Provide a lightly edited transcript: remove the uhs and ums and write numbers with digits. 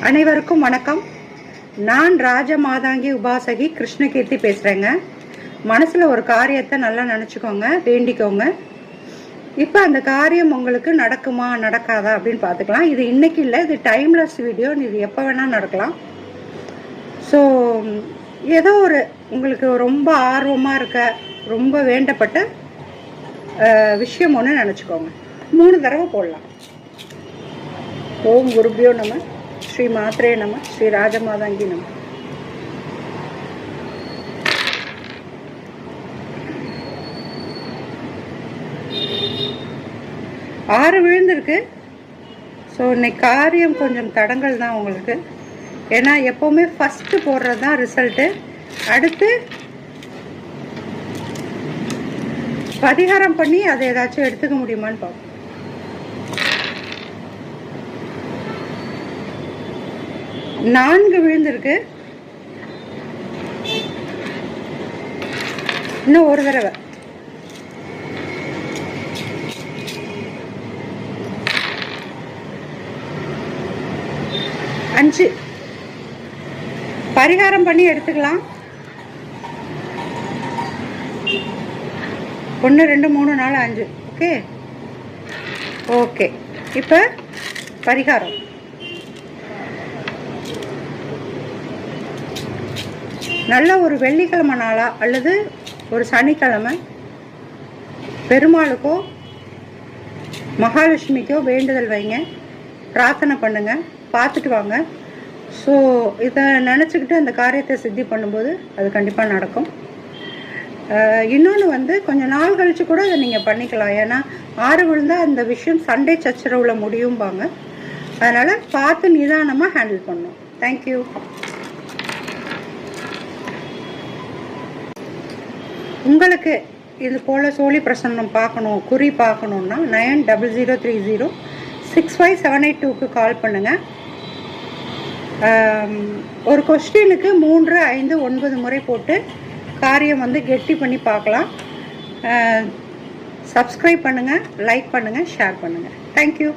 அனைவருக்கும் வணக்கம். நான் ராஜமாதாங்கி உபாசகி கிருஷ்ணகீர்த்தி பேசுகிறேங்க. மனசில் ஒரு காரியத்தை நல்லா நினச்சிக்கோங்க, வேண்டிக்கோங்க. இப்போ அந்த காரியம் உங்களுக்கு நடக்குமா நடக்காதா அப்படின்னு பார்த்துக்கலாம். இது இன்னைக்கு இல்லை, இது டைம்லெஸ் வீடியோ. இது எப்போ வேணால் நடக்கலாம். ஸோ ஏதோ ஒரு உங்களுக்கு ரொம்ப ஆர்வமாக இருக்க, ரொம்ப வேண்டப்பட்ட விஷயம் ஒன்று நினச்சிக்கோங்க. 3 தடவை போடலாம். ஓம் குருபியோ நம, ஸ்ரீ மாத்ரே நம, ஸ்ரீ ராஜமாதாங்கி நம. ஆறு விழுந்திருக்கு. ஸோ இன்னைக்கு காரியம் கொஞ்சம் தடங்கள் தான் உங்களுக்கு. ஏன்னா எப்போவுமே ஃபஸ்ட்டு போடுறது தான் ரிசல்ட்டு. அடுத்து பரிகாரம் பண்ணி அதை ஏதாச்சும் எடுத்துக்க முடியுமான்னு பார்ப்போம். நான்கு விழுந்திருக்கு. இன்னும் ஒரு தடவை. அஞ்சு. பரிகாரம் பண்ணி எடுத்துக்கலாம். 1 2 3 4 5. Okay okay. இப்போ பரிகாரம். நல்ல ஒரு வெள்ளிக்கிழமை நாளா அல்லது ஒரு சனிக்கிழமை பெருமாளுக்கோ மகாலட்சுமிக்கோ வேண்டுதல் வைங்க, பிரார்த்தனை பண்ணுங்க, பார்த்துட்டு வாங்க. ஸோ இதை நினச்சிக்கிட்டு அந்த காரியத்தை சித்தி பண்ணும்போது அது கண்டிப்பாக நடக்கும். இன்னொன்று கொஞ்சம் நாள் கழித்து கூட அதை நீங்கள் பண்ணிக்கலாம். ஏன்னா 6 விழுந்தால் அந்த விஷயம் சண்டை சச்சரவில் முடியும்பாங்க. அதனால் பார்த்து நிதானமாக ஹேண்டில் பண்ணணும். தேங்க்யூ. உங்களுக்கு இது போல் சோழி பிரசன்னம் பார்க்கணும், குறி பார்க்கணுன்னா 9003065782 கால் பண்ணுங்கள். ஒரு கொஸ்டினுக்கு 3 5 9 முறை போட்டு காரியம் கெட்டி பண்ணி பார்க்கலாம். சப்ஸ்கிரைப் பண்ணுங்கள், லைக் பண்ணுங்கள், ஷேர் பண்ணுங்கள். தேங்க்யூ.